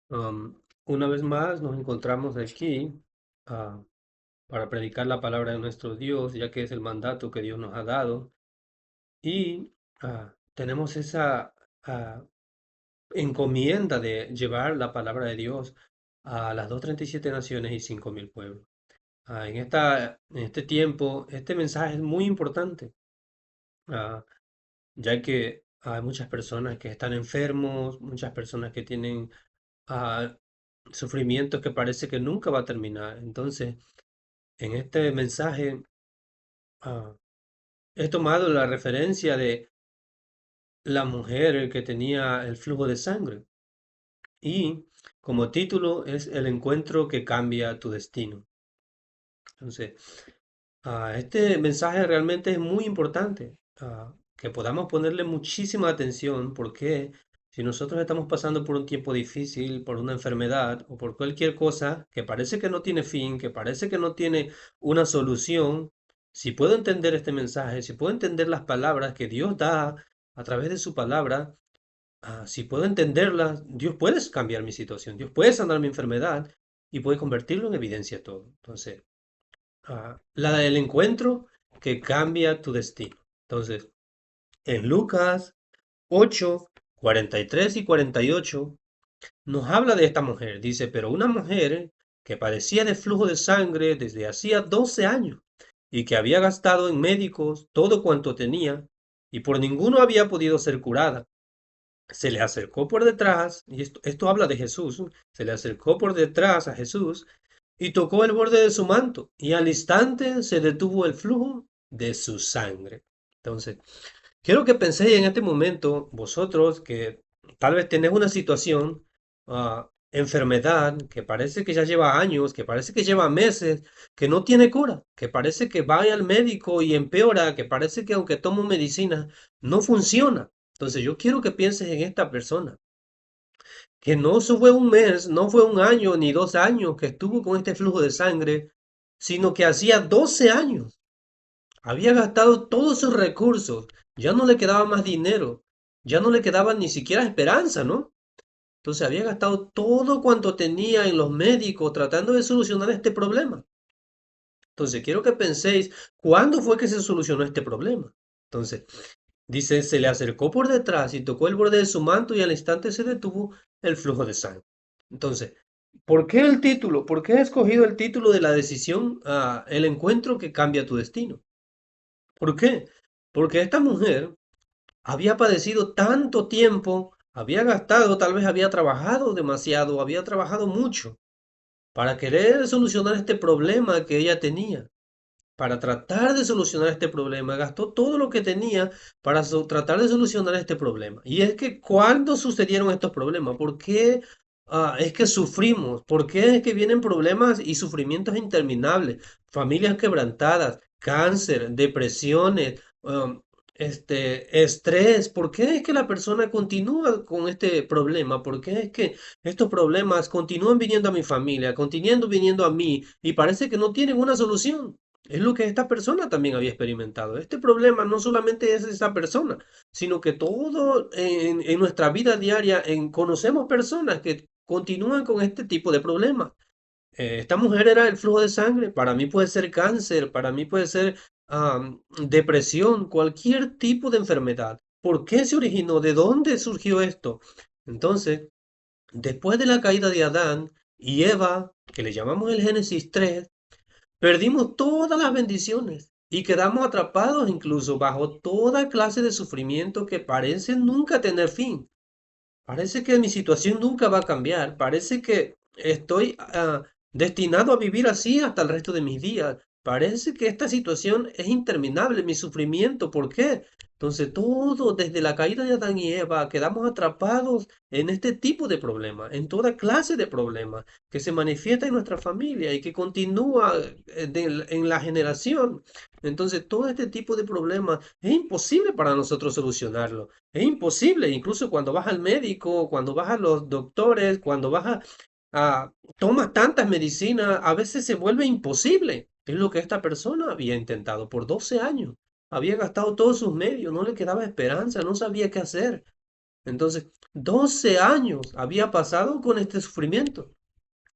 Una vez más nos encontramos aquí ah, para predicar la palabra de nuestro Dios, ya que es el mandato que Dios nos ha dado. Y tenemos esa ah, encomienda de llevar la palabra de Dios a las 237 naciones y 5.000 pueblos. En este tiempo, este mensaje es muy importante, ah, ya que hay muchas personas que están enfermos, muchas personas que tienen ah, sufrimientos que parece que nunca va a terminar. Entonces, en este mensaje ah, he tomado la referencia de la mujer que tenía el flujo de sangre y como título es El encuentro que cambia tu destino. Entonces, este mensaje realmente es muy importante, que podamos ponerle muchísima atención porque si nosotros estamos pasando por un tiempo difícil, por una enfermedad o por cualquier cosa que parece que no tiene fin, que parece que no tiene una solución, si puedo entender este mensaje, si puedo entender las palabras que Dios da a través de su palabra, si puedo entenderlas, Dios puede cambiar mi situación, Dios puede sanar mi enfermedad y puede convertirlo en evidencia todo. Entonces, la del encuentro que cambia tu destino. Entonces, en Lucas 8, 43 y 48 nos habla de esta mujer. Dice, pero una mujer que padecía de flujo de sangre desde hacía 12 años y que había gastado en médicos todo cuanto tenía y por ninguno había podido ser curada. Se le acercó por detrás, y esto habla de Jesús, se le acercó por detrás a Jesús y tocó el borde de su manto, y al instante se detuvo el flujo de su sangre. Entonces, quiero que penséis en este momento, vosotros que tal vez tenéis una situación, enfermedad, que parece que ya lleva años, que parece que lleva meses, que no tiene cura, que parece que va al médico y empeora, que parece que aunque tomo medicina, no funciona. Entonces, yo quiero que pienses en esta persona, que no fue un mes, no fue un año ni 2 años que estuvo con este flujo de sangre, sino que hacía 12 años. Había gastado todos sus recursos, ya no le quedaba más dinero, ya no le quedaba ni siquiera esperanza, ¿no? Entonces había gastado todo cuanto tenía en los médicos tratando de solucionar este problema. Entonces quiero que penséis, ¿cuándo fue que se solucionó este problema? Entonces, dice, se le acercó por detrás y tocó el borde de su manto y al instante se detuvo el flujo de sangre. Entonces, ¿por qué el título? ¿Por qué he escogido el título de la decisión, el encuentro que cambia tu destino? ¿Por qué? Porque esta mujer había padecido tanto tiempo, había gastado, tal vez había trabajado demasiado, había trabajado mucho para querer solucionar este problema que ella tenía. Para tratar de solucionar este problema, gastó todo lo que tenía para tratar de solucionar este problema. Y es que ¿cuándo sucedieron estos problemas? ¿Por qué es que sufrimos? ¿Por qué es que vienen problemas y sufrimientos interminables? Familias quebrantadas, cáncer, depresiones, estrés. ¿Por qué es que la persona continúa con este problema? ¿Por qué es que estos problemas continúan viniendo a mi familia, continúan viniendo a mí y parece que no tienen una solución? Es lo que esta persona también había experimentado. Este problema no solamente es esa persona, sino que todo en nuestra vida diaria conocemos personas que continúan con este tipo de problemas. Esta mujer era el flujo de sangre, para mí puede ser cáncer, para mí puede ser depresión, cualquier tipo de enfermedad. ¿Por qué se originó? ¿De dónde surgió esto? Entonces, después de la caída de Adán y Eva, que le llamamos el Génesis 3, perdimos todas las bendiciones y quedamos atrapados incluso bajo toda clase de sufrimiento que parece nunca tener fin. Parece que mi situación nunca va a cambiar. Parece que estoy destinado a vivir así hasta el resto de mis días. Parece que esta situación es interminable, mi sufrimiento. ¿Por qué? Entonces, todo desde la caída de Adán y Eva quedamos atrapados en este tipo de problemas, en toda clase de problemas que se manifiesta en nuestra familia y que continúa en la generación. Entonces, todo este tipo de problemas es imposible para nosotros solucionarlo. Es imposible, incluso cuando vas al médico, cuando vas a los doctores, cuando tomas tantas medicinas, a veces se vuelve imposible. Es lo que esta persona había intentado por 12 años. Había gastado todos sus medios, no le quedaba esperanza, no sabía qué hacer. Entonces, 12 años había pasado con este sufrimiento.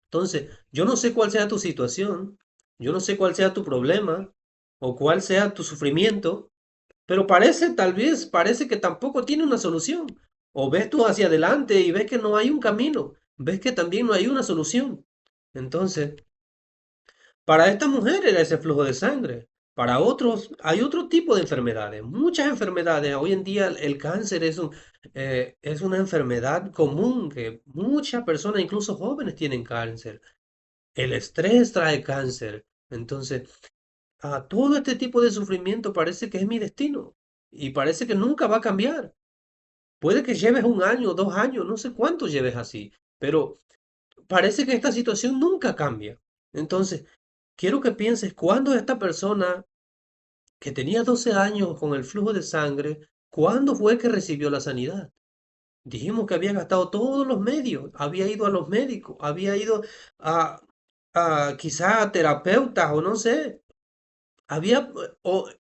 Entonces, yo no sé cuál sea tu situación, yo no sé cuál sea tu problema o cuál sea tu sufrimiento, pero parece, tal vez, parece que tampoco tiene una solución. O ves tú hacia adelante y ves que no hay un camino, ves que también no hay una solución. Entonces, para esta mujer era ese flujo de sangre. Para otros hay otro tipo de enfermedades, muchas enfermedades. Hoy en día el cáncer es una enfermedad común que muchas personas, incluso jóvenes, tienen cáncer. El estrés trae cáncer. Entonces, a todo este tipo de sufrimiento parece que es mi destino y parece que nunca va a cambiar. Puede que lleves un año, 2 años, no sé cuánto lleves así, pero parece que esta situación nunca cambia. Entonces, quiero que pienses cuándo esta persona que tenía 12 años con el flujo de sangre, ¿cuándo fue que recibió la sanidad? Dijimos que había gastado todos los medios, había ido a los médicos, había ido a, a quizá a terapeutas o no sé, había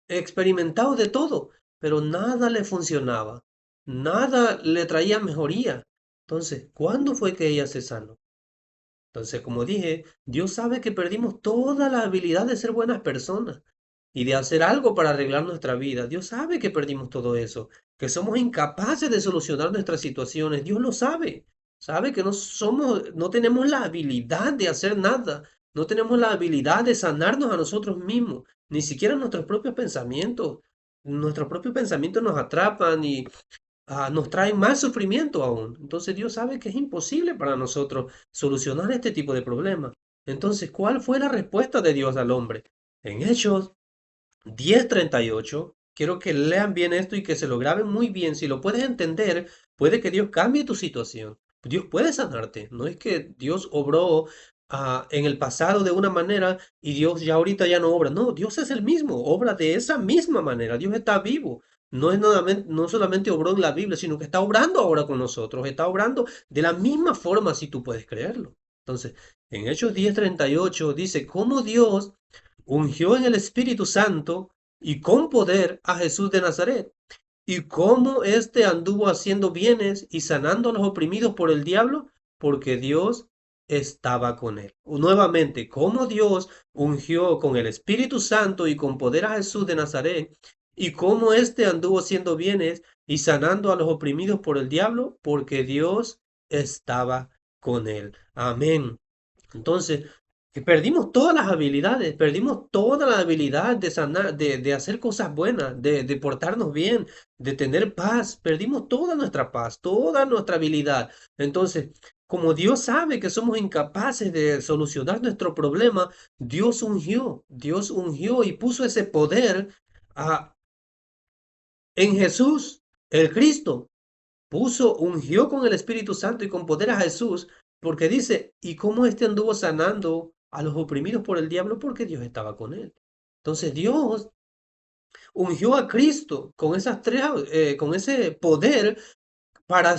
experimentado de todo, pero nada le funcionaba, nada le traía mejoría. Entonces, ¿cuándo fue que ella se sanó? Entonces, como dije, Dios sabe que perdimos toda la habilidad de ser buenas personas y de hacer algo para arreglar nuestra vida. Dios sabe que perdimos todo eso, que somos incapaces de solucionar nuestras situaciones. Dios lo sabe. Sabe que no tenemos la habilidad de hacer nada. No tenemos la habilidad de sanarnos a nosotros mismos, ni siquiera nuestros propios pensamientos. Nuestros propios pensamientos nos atrapan y nos trae más sufrimiento aún. Entonces Dios sabe que es imposible para nosotros solucionar este tipo de problemas. Entonces, ¿cuál fue la respuesta de Dios al hombre? En Hechos 10:38, quiero que lean bien esto y que se lo graben muy bien. Si lo puedes entender, puede que Dios cambie tu situación. Dios puede sanarte. No es que Dios obró en el pasado de una manera y Dios ya ahorita ya no obra. No, Dios es el mismo, obra de esa misma manera. Dios está vivo. No solamente obró en la Biblia, sino que está obrando ahora con nosotros. Está obrando de la misma forma si tú puedes creerlo. Entonces, en Hechos 10:38 dice, cómo Dios ungió en el Espíritu Santo y con poder a Jesús de Nazaret, y cómo éste anduvo haciendo bienes y sanando a los oprimidos por el diablo, porque Dios estaba con él. Nuevamente, cómo Dios ungió con el Espíritu Santo y con poder a Jesús de Nazaret, y cómo éste anduvo haciendo bienes y sanando a los oprimidos por el diablo, porque Dios estaba con él. Amén. Entonces, que perdimos todas las habilidades, perdimos toda la habilidad de sanar, de hacer cosas buenas, de portarnos bien, de tener paz. Perdimos toda nuestra paz, toda nuestra habilidad. Entonces, como Dios sabe que somos incapaces de solucionar nuestro problema, Dios ungió y puso ese poder ah, en Jesús, el Cristo ungió con el Espíritu Santo y con poder a Jesús, porque dice, ¿y cómo éste anduvo sanando a los oprimidos por el diablo? Porque Dios estaba con él. Entonces Dios ungió a Cristo con ese poder para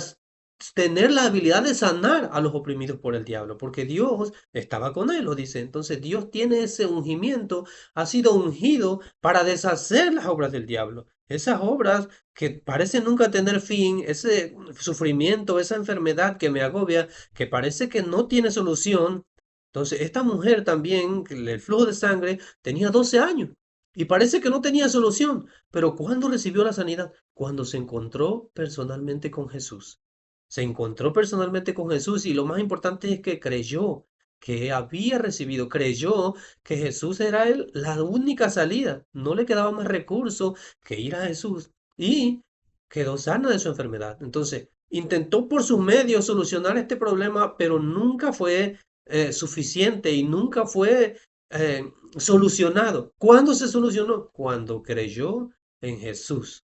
tener la habilidad de sanar a los oprimidos por el diablo, porque Dios estaba con él, lo dice. Entonces Dios tiene ese ungimiento, ha sido ungido para deshacer las obras del diablo. Esas obras que parecen nunca tener fin, ese sufrimiento, esa enfermedad que me agobia, que parece que no tiene solución. Entonces, esta mujer también, que el flujo de sangre, tenía 12 años y parece que no tenía solución. Pero ¿cuándo recibió la sanidad? Cuando se encontró personalmente con Jesús. Se encontró personalmente con Jesús y lo más importante es que creyó que había recibido, creyó que Jesús era él la única salida. No le quedaba más recurso que ir a Jesús y quedó sana de su enfermedad. Entonces, intentó por sus medios solucionar este problema, pero nunca fue suficiente y nunca fue solucionado. ¿Cuándo se solucionó? Cuando creyó en Jesús.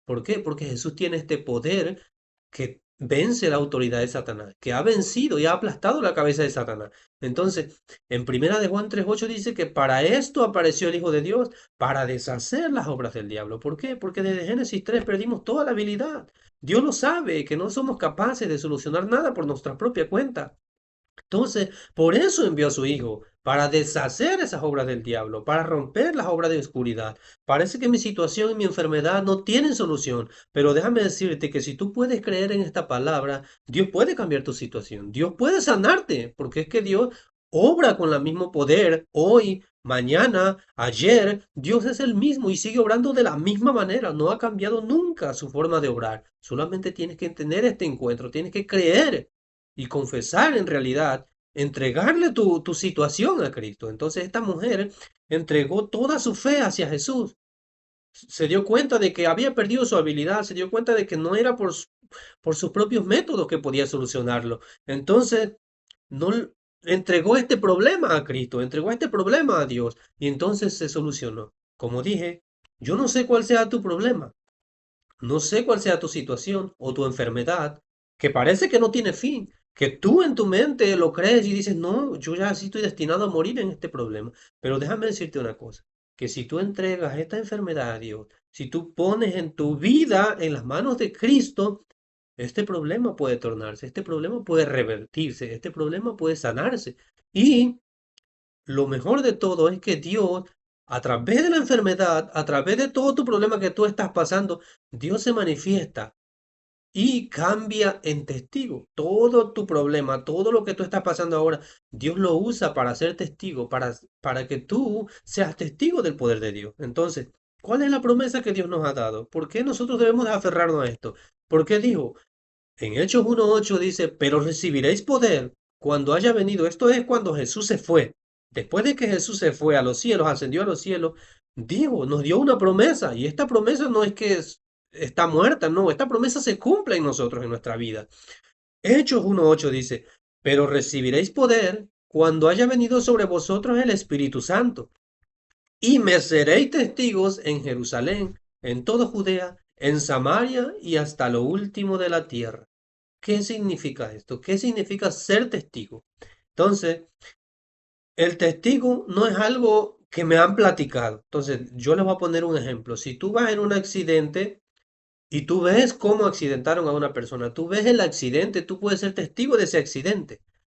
¿Por qué? Porque Jesús tiene este poder que vence la autoridad de Satanás, que ha vencido y ha aplastado la cabeza de Satanás. Entonces, en primera de Juan 3:8 dice que para esto apareció el Hijo de Dios, para deshacer las obras del diablo. ¿Por qué? Porque desde Génesis 3 perdimos toda la habilidad. Dios lo sabe, que no somos capaces de solucionar nada por nuestra propia cuenta. Entonces, por eso envió a su Hijo, para deshacer esas obras del diablo, para romper las obras de oscuridad. Parece que mi situación y mi enfermedad no tienen solución, pero déjame decirte que si tú puedes creer en esta palabra, Dios puede cambiar tu situación, Dios puede sanarte, porque es que Dios obra con el mismo poder hoy, mañana, ayer. Dios es el mismo y sigue obrando de la misma manera, no ha cambiado nunca su forma de obrar. Solamente tienes que tener este encuentro, tienes que creer y confesar en realidad, entregarle tu situación a Cristo. Entonces esta mujer entregó toda su fe hacia Jesús. Se dio cuenta de que había perdido su habilidad, se dio cuenta de que no era por sus propios métodos que podía solucionarlo. Entonces, no entregó este problema a Cristo, entregó este problema a Dios y entonces se solucionó. Como dije, yo no sé cuál sea tu problema, no sé cuál sea tu situación o tu enfermedad, que parece que no tiene fin, que tú en tu mente lo crees y dices, no, yo ya sí estoy destinado a morir en este problema. Pero déjame decirte una cosa, que si tú entregas esta enfermedad a Dios, si tú pones en tu vida en las manos de Cristo, este problema puede tornarse, este problema puede revertirse, este problema puede sanarse. Y lo mejor de todo es que Dios, a través de la enfermedad, a través de todo tu problema que tú estás pasando, Dios se manifiesta y cambia en testigo. Todo tu problema, todo lo que tú estás pasando ahora, Dios lo usa para ser testigo, para que tú seas testigo del poder de Dios. Entonces, ¿cuál es la promesa que Dios nos ha dado? ¿Por qué nosotros debemos de aferrarnos a esto? Porque dijo, en Hechos 1:8 dice, pero recibiréis poder cuando haya venido. Esto es cuando Jesús se fue. Después de que Jesús se fue a los cielos, ascendió a los cielos, dijo, nos dio una promesa. Y esta promesa no es que está muerta, no, esta promesa se cumple en nosotros, en nuestra vida. Hechos 1:8 dice, pero recibiréis poder cuando haya venido sobre vosotros el Espíritu Santo. Y me seréis testigos en Jerusalén, en toda Judea, en Samaria y hasta lo último de la tierra. ¿Qué significa esto? ¿Qué significa ser testigo? Entonces, el testigo no es algo que me han platicado. Entonces, yo les voy a poner un ejemplo. Si tú vas en un accidente y tú ves cómo accidentaron a una persona, tú ves el accidente, tú puedes ser testigo de ese accidente.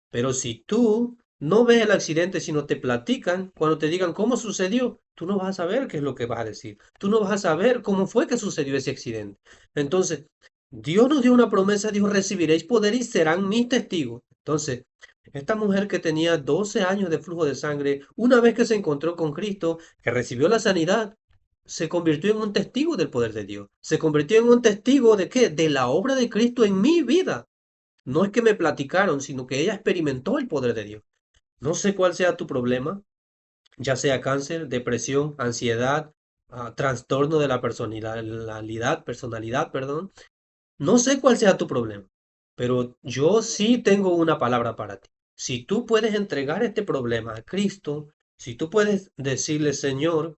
Pero si tú no ves el accidente, sino te platican, cuando te digan cómo sucedió, tú no vas a saber qué es lo que vas a decir. Tú no vas a saber cómo fue que sucedió ese accidente. Entonces, Dios nos dio una promesa, dijo, recibiréis poder y serán mis testigos. Entonces, esta mujer que tenía 12 años de flujo de sangre, una vez que se encontró con Cristo, que recibió la sanidad, se convirtió en un testigo del poder de Dios. Se convirtió en un testigo de qué? De la obra de Cristo en mi vida. No es que me platicaron, sino que ella experimentó el poder de Dios. No sé cuál sea tu problema, ya sea cáncer, depresión, ansiedad, trastorno de la personalidad, perdón. No sé cuál sea tu problema, pero yo sí tengo una palabra para ti. Si tú puedes entregar este problema a Cristo, si tú puedes decirle, Señor,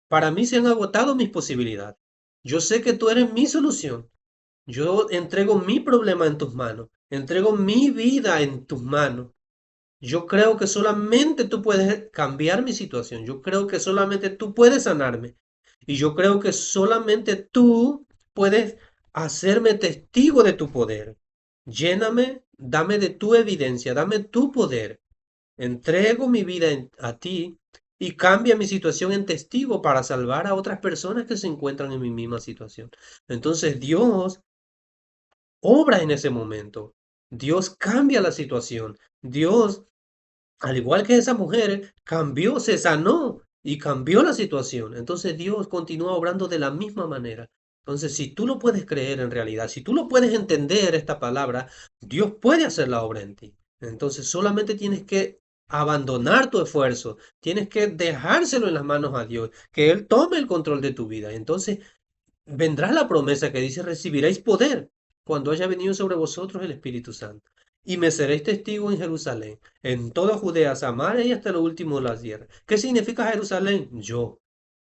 para mí se han agotado mis posibilidades. Yo sé que tú eres mi solución. Yo entrego mi problema en tus manos. Entrego mi vida en tus manos. Yo creo que solamente tú puedes cambiar mi situación. Yo creo que solamente tú puedes sanarme. Y yo creo que solamente tú puedes hacerme testigo de tu poder. Lléname, dame de tu evidencia, dame tu poder. Entrego mi vida a ti y cambia mi situación en testigo para salvar a otras personas que se encuentran en mi misma situación. Entonces Dios obra en ese momento. Dios cambia la situación. Dios, al igual que esa mujer, cambió, se sanó y cambió la situación. Entonces Dios continúa obrando de la misma manera. Entonces, si tú lo puedes creer en realidad, si tú lo puedes entender esta palabra, Dios puede hacer la obra en ti. Entonces, solamente tienes que abandonar tu esfuerzo, tienes que dejárselo en las manos a Dios, que Él tome el control de tu vida. Entonces, vendrá la promesa que dice, recibiréis poder cuando haya venido sobre vosotros el Espíritu Santo. Y me seréis testigo en Jerusalén, en toda Judea, Samaria y hasta lo último de la tierra. ¿Qué significa Jerusalén? Yo,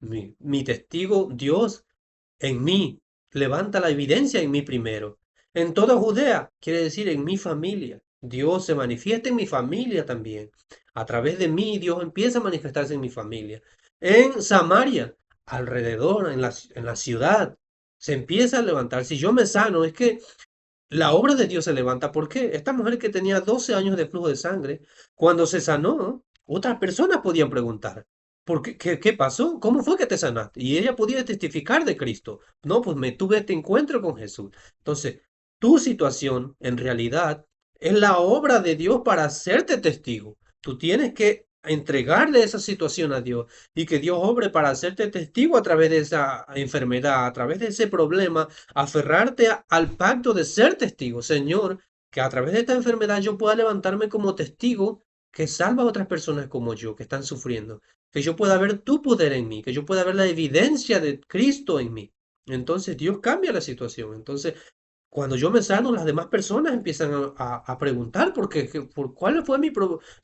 mi testigo, Dios en mí. Levanta la evidencia en mí primero. En toda Judea, quiere decir en mi familia. Dios se manifiesta en mi familia también. A través de mí, Dios empieza a manifestarse en mi familia. En Samaria, alrededor, en la ciudad, se empieza a levantar. Si yo me sano, es que la obra de Dios se levanta. ¿Por qué? Esta mujer que tenía 12 años de flujo de sangre, cuando se sanó, otras personas podían preguntar, ¿por qué, qué pasó? ¿Cómo fue que te sanaste? Y ella podía testificar de Cristo. No, pues me tuve este encuentro con Jesús. Entonces, tu situación en realidad es la obra de Dios para hacerte testigo. Tú tienes que entregarle esa situación a Dios y que Dios obre para hacerte testigo a través de esa enfermedad, a través de ese problema, aferrarte al pacto de ser testigo, Señor, que a través de esta enfermedad yo pueda levantarme como testigo que salva a otras personas como yo, que están sufriendo, que yo pueda ver tu poder en mí, que yo pueda ver la evidencia de Cristo en mí. Entonces Dios cambia la situación. Entonces, cuando yo me sano, las demás personas empiezan a preguntar por cuál fue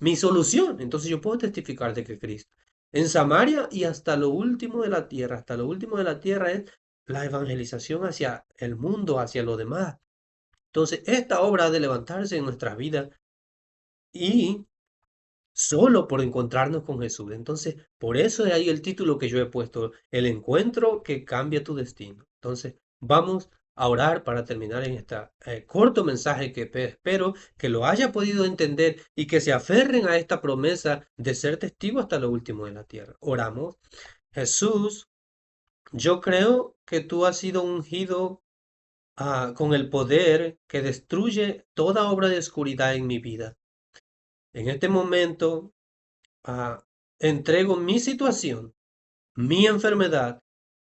mi solución. Entonces yo puedo testificar de que Cristo. En Samaria y hasta lo último de la tierra, hasta lo último de la tierra es la evangelización hacia el mundo, hacia lo demás. Entonces, esta obra ha de levantarse en nuestras vidas y solo por encontrarnos con Jesús. Entonces, por eso de ahí el título que yo he puesto, el encuentro que cambia tu destino. Entonces, vamos a orar para terminar en este corto mensaje que espero que lo haya podido entender y que se aferren a esta promesa de ser testigo hasta lo último de la tierra. Oramos. Jesús, yo creo que tú has sido ungido con el poder que destruye toda obra de oscuridad en mi vida. En este momento, entrego mi situación, mi enfermedad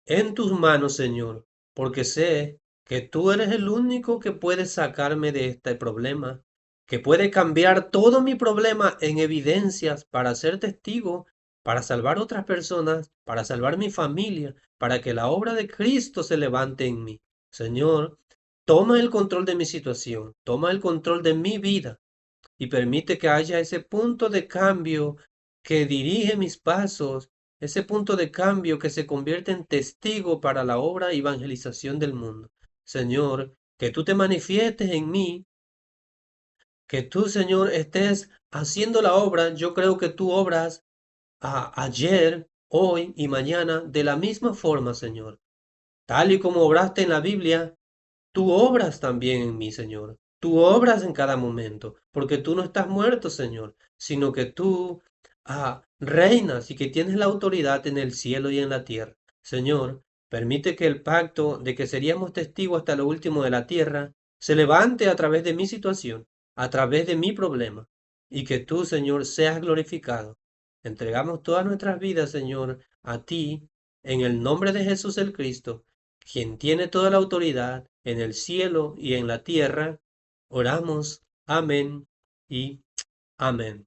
en tus manos, Señor, porque sé que tú eres el único que puede sacarme de este problema, que puede cambiar todo mi problema en evidencias para ser testigo, para salvar otras personas, para salvar mi familia, para que la obra de Cristo se levante en mí. Señor, toma el control de mi situación, toma el control de mi vida y permite que haya ese punto de cambio que dirige mis pasos, ese punto de cambio que se convierte en testigo para la obra y evangelización del mundo. Señor, que tú te manifiestes en mí, que tú, Señor, estés haciendo la obra. Yo creo que tú obras ayer, hoy y mañana de la misma forma, Señor. Tal y como obraste en la Biblia, tú obras también en mí, Señor. Tú obras en cada momento, porque tú no estás muerto, Señor, sino que tú reinas y que tienes la autoridad en el cielo y en la tierra. Señor, permite que el pacto de que seríamos testigos hasta lo último de la tierra se levante a través de mi situación, a través de mi problema, y que tú, Señor, seas glorificado. Entregamos todas nuestras vidas, Señor, a ti, en el nombre de Jesús el Cristo, quien tiene toda la autoridad en el cielo y en la tierra. Oramos. Amén y amén.